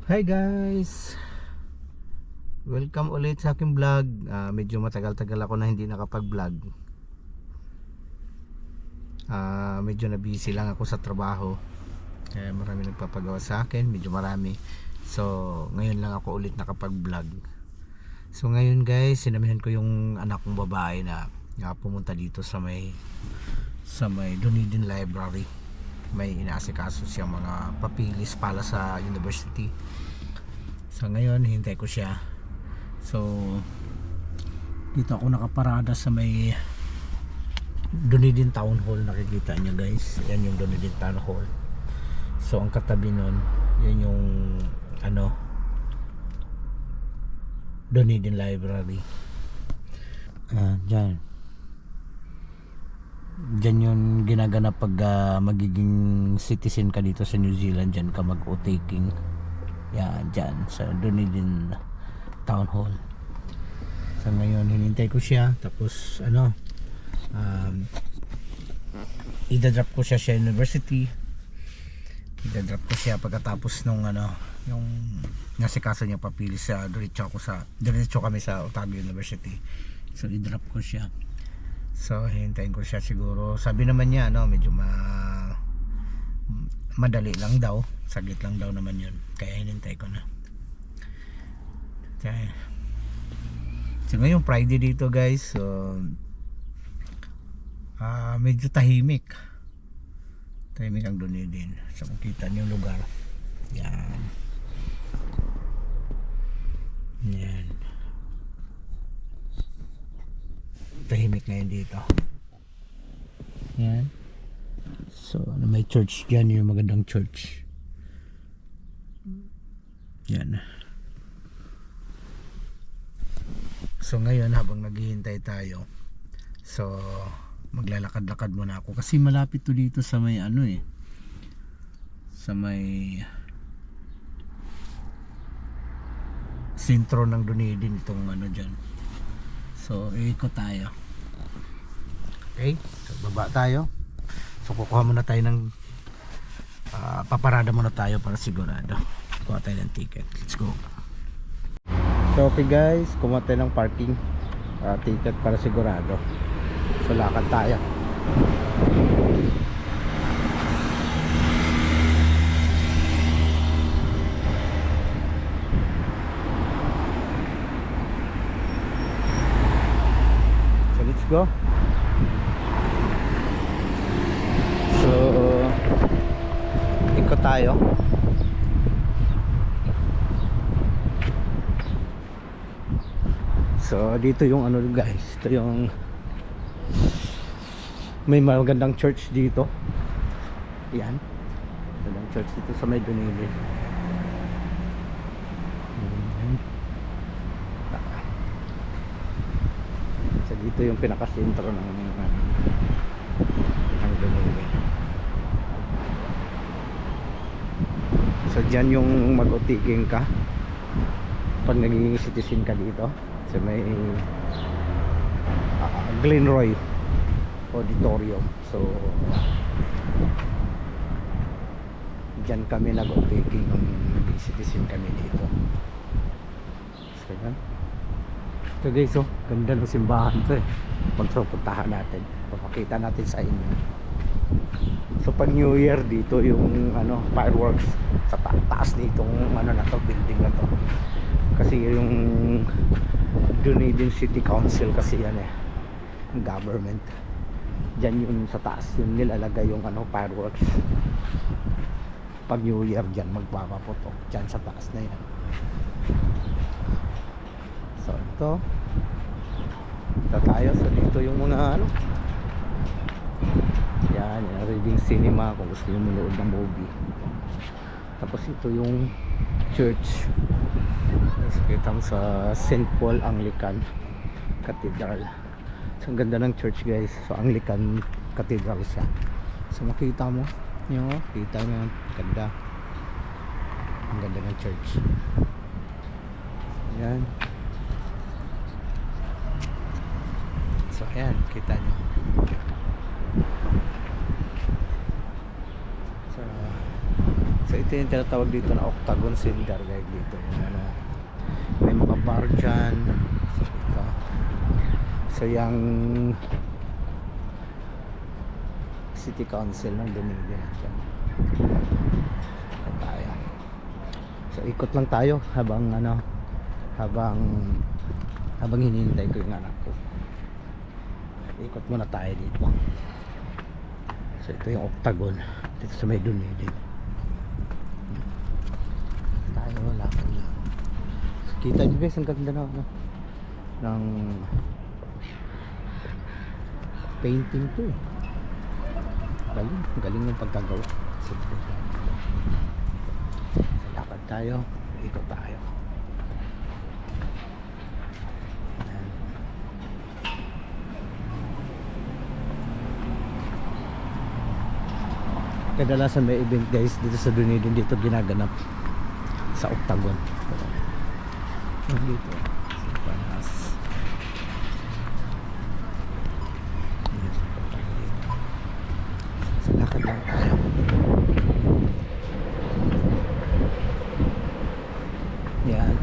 Hi guys! Welcome ulit sa aking vlog. Medyo matagal-tagal ako na hindi nakapag-vlog. Medyo na busy lang ako sa trabaho. Kaya marami nagpapagawa sa akin, medyo marami. So, ngayon lang ako ulit nakapag-vlog. So, ngayon guys, sinamihan ko yung anak kong babae na pumunta dito sa may Dunedin Library. May inaasikaso siyang mga papilis para sa university. So ngayon hintay ko siya. So dito ako nakaparada sa may Dunedin Town Hall. Nakikita nyo guys, yan yung Dunedin Town Hall. So ang katabi nun, yan yung Dunedin Library. Diyan yung ginaganap pag magiging citizen ka dito sa New Zealand. Diyan ka mag-o-taking. Yan, diyan sa Dunedin Town Hall. So ngayon hinintay ko siya. Tapos idadrop ko siya sa university. Idadrop ko siya pagkatapos nung yung nasikaso niya papili sa diretso kami sa Otago University. So idrop ko siya. So hintayin ko siya siguro. Sabi naman niya medyo madali lang daw, saglit lang daw naman yun. Kaya hinintay ko na. Okay. So ngayon Friday dito guys. So medyo tahimik ang Dunedin. So makita niyo yung lugar. Yan. Yan. Tahimik ngayon dito. Yan. So may church dyan, yung magandang church. Yan. So ngayon habang naghihintay tayo, so maglalakad-lakad muna ako kasi malapit to dito sa may sa may sentro ng Dunedin itong dyan. So iikot tayo. Okay, so baba tayo. So kukuha muna tayo ng paparada muna tayo para sigurado. Kuha tayo ng ticket. Let's go. So okay guys, kumuha tayo ng parking ticket para sigurado. So lakad tayo. So let's go. So ikot tayo. So dito yung guys, ito yung may magandang church dito. Yan. Magandang church dito sa may Dunedin. So dito yung pinakasentro ng Dunedin. So dyan yung mag-utiging ka pag naging citizen ka dito. So may Glenroy Auditorium. So dyan kami nag-taking nung citizen kami dito. So yan. So guys, ganda ng simbahan to puntahan natin, papakita natin sa inyo. So pag New Year dito yung fireworks sa taas nitong na to, building na to. Kasi yung Dunedin City Council kasi yan ang government. Diyan yun sa taas yung nilalagay yung fireworks. Pag New Year diyan magpapaputok diyan sa taas na yan. So ito tayo. So dito yung mga yan, reading cinema kung gusto nyo manood ng movie. Tapos ito yung church. Kita mo sa St. Paul Anglican Cathedral. So ang ganda ng church guys. So Anglican Cathedral siya. So makita mo kita mo ganda. Ang ganda ng church. Ayan. So ayan, kita nyo. So So ito yung tinatawag dito na octagon cylinder guys dito. Yung ano, may mga bar dyan. So, ito. So yung City Council ng Dunedin. Tayo. So ikot lang tayo habang ano, habang hinihintay ko yung anak ko. Ikot muna tayo dito. So ito yung octagon dito sa may Dunedin. Tayo lakad lang. So, kita nyo guys, ang ganda na ano, ng painting to eh. Galing ng pagkagawa. So, lakad tayo, ikot tayo. Kadalasan may event guys dito sa Dunedin, dito ginaganap sa octagon. Dito sa Panas. So lakad lang tayo. Yan.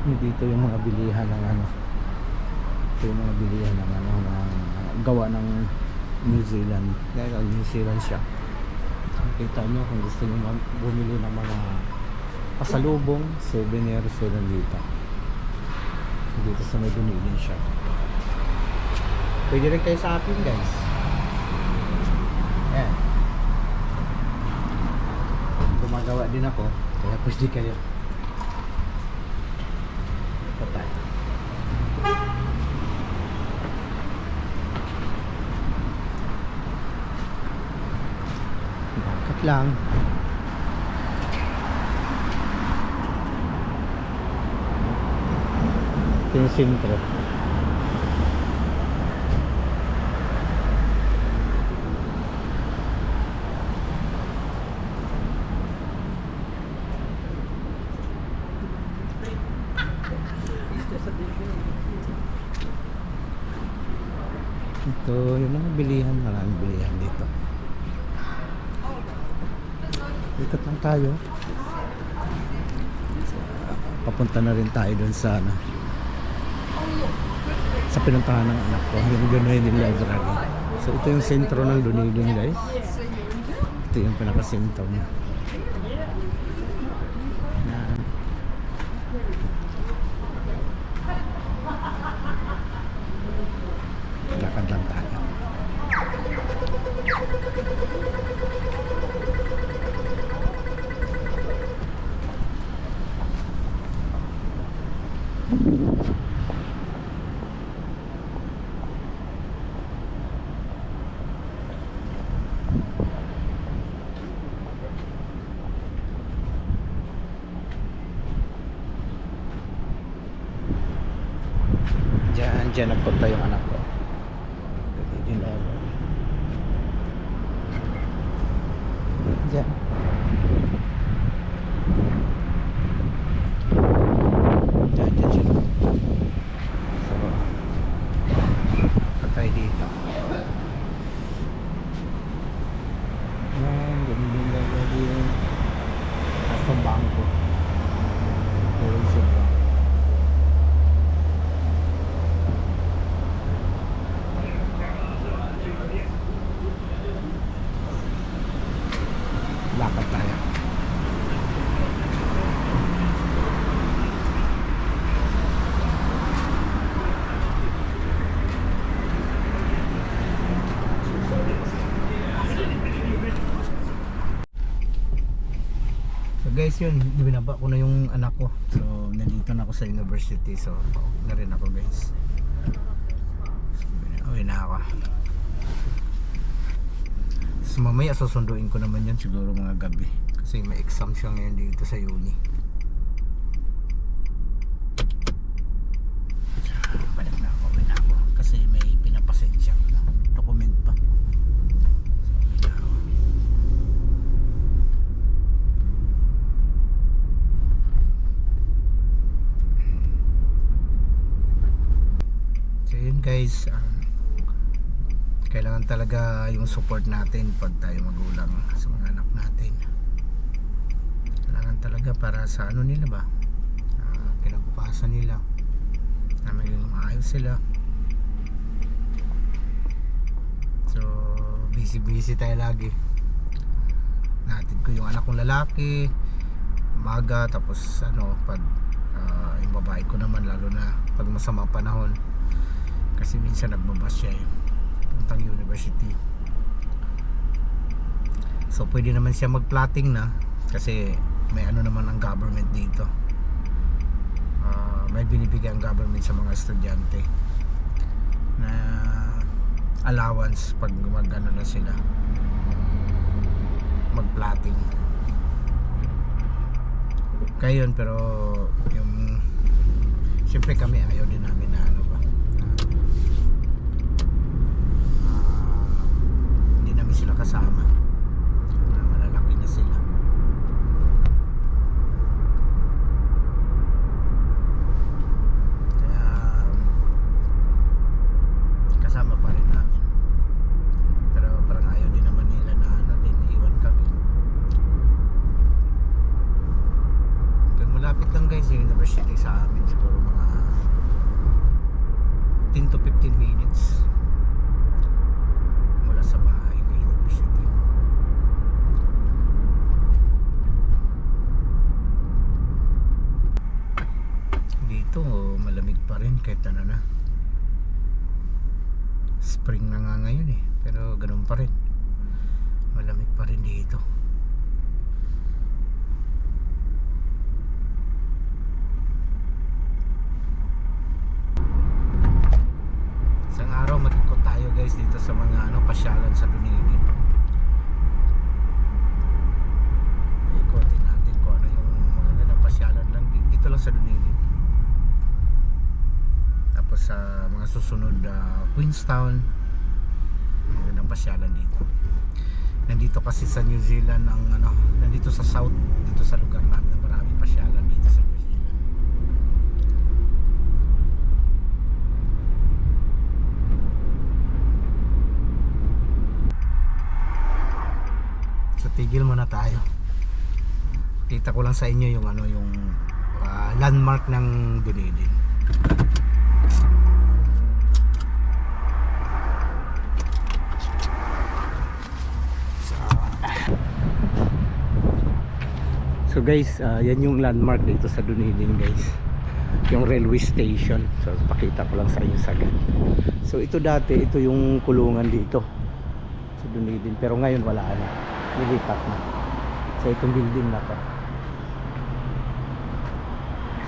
Dito yung mga bilihan ng ano, ito yung mga bilihan ng ano, ng gawa ng New Zealand. Kaya New Zealand siya. Kita nyo kung gusto nyo bumili ng mga pasalubong, souvenir, so nandito sa may Dunedin siya. Pwede rin kayo sa akin guys. Ayan, gumagawa din ako, kaya pwede kayo. Patay. Bakit lang? Ito yung sintro. Ito yung mga bilihan, maraming bilihan dito. Ikot lang tayo. Papunta na rin tayo dun sa ano, sa pinuntahan ng anak ko, yung Dunedin Library. So ito yung sentro ng Dunedin guys. Ito yung pinaka-sentro niya. Yan. Lakad lang tayo. Diyan nagpunta yung anak ko. Diyan. Diyan. So, patay dito. Yan, ganun din. Nasa bangko. Pero siya. Lakad tayo. So guys, yun, binaba ko na yung anak ko. So nandito na ako sa university. So na rin ako guys. So, uwi na ako. So mamaya susunduin ko naman yan siguro mga gabi. Kasi may exam siya ngayon dito sa uni. Balik na ako, uwi na ako. Kasi may pinapasensya ko na document pa. So uwi na ako. Kaya yun guys, kailangan talaga yung support natin pag tayo magulang sa mga anak natin. Kailangan talaga para sa ano nila ba, kinabukasan nila, na maging maayos sila. So busy tayo lagi. Natin ko yung anak kong lalaki umaga, tapos pag yung babae ko naman, lalo na pag masama panahon, kasi minsan nagbabas siya puntang university. So pwede naman siya mag-plotting na, kasi may naman ang government dito, may binibigay ang government sa mga estudyante na allowance pag na sila mag-plotting. Kaya yun, pero yung siyempre kami ayaw din namin na hindi namin sila kasama na malalaki na sila. Kaya kasama pa rin namin, pero parang ayaw din naman nila na din iwan kami. Malapit lang guys yung university sa amin, siguro mga 10 to 15 minutes mula sa bahay ng university. Dito malamig pa rin kahit na spring na nga ngayon pero ganun pa rin, malamig pa rin dito. Isang araw mag-ikot tayo guys dito sa mga pasyalan sa Dunigin. Ikotin natin kung ano yung magagandang pasyalan lang dito lang sa Dunigin. Tapos sa mga susunod, Queenstown, magagandang pasyalan dito. Nandito kasi sa New Zealand ang nandito sa south, dito sa lugar namin, maraming pasyalan dito sa New Zealand. Tigil muna tayo. Kita ko lang sa inyo yung yung landmark ng Dunedin. So guys, yan yung landmark dito sa Dunedin guys, yung railway station. So pakita ko lang sa inyo saglit. So ito dati, ito yung kulungan dito sa Dunedin, pero ngayon wala nilipat na. So itong building na to.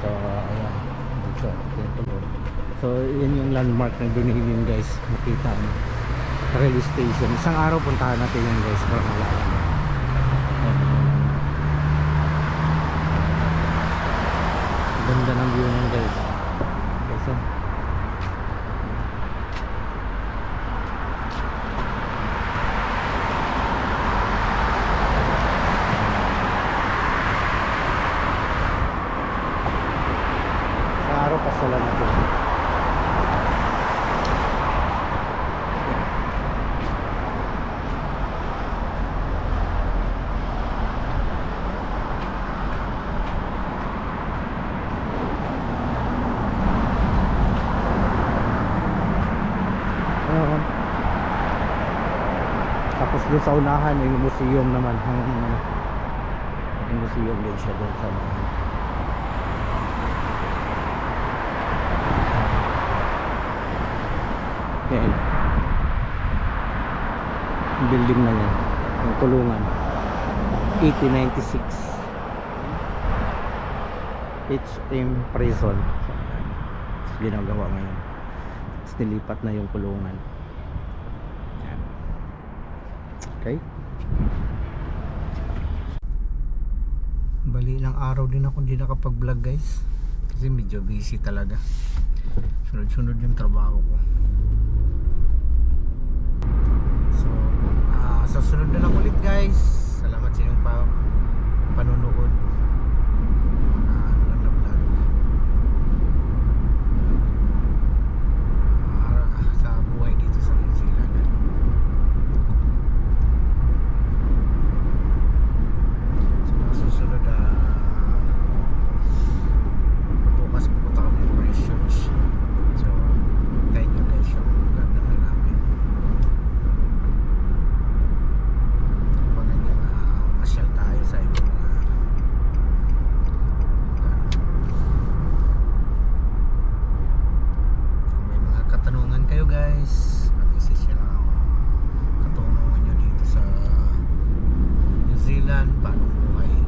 So ayan dito, so yan yung landmark ng Dunedin guys. Makita mo railway station. Isang araw puntahan natin yan guys para malaman. Ganda ng view nyo guys. So pasalan natin. Tapos doon sa unahan yung museum naman, yung museum din siya doon sa unahan. Yan. Yung building na yan, yung kulungan 1896 HM Prison. Tapos ginagawa ngayon, tapos nilipat na yung kulungan. Yan. Okay, bali ng araw din ako hindi nakapag vlog guys, kasi medyo busy talaga, sunod-sunod yung trabaho ko. So sa sunod na lang ulit guys. Salamat sa inyong panunood. Ano lang na vlog. guys, nag-message lang ako. Katunungan nyo dito sa New Zealand, paano buhay.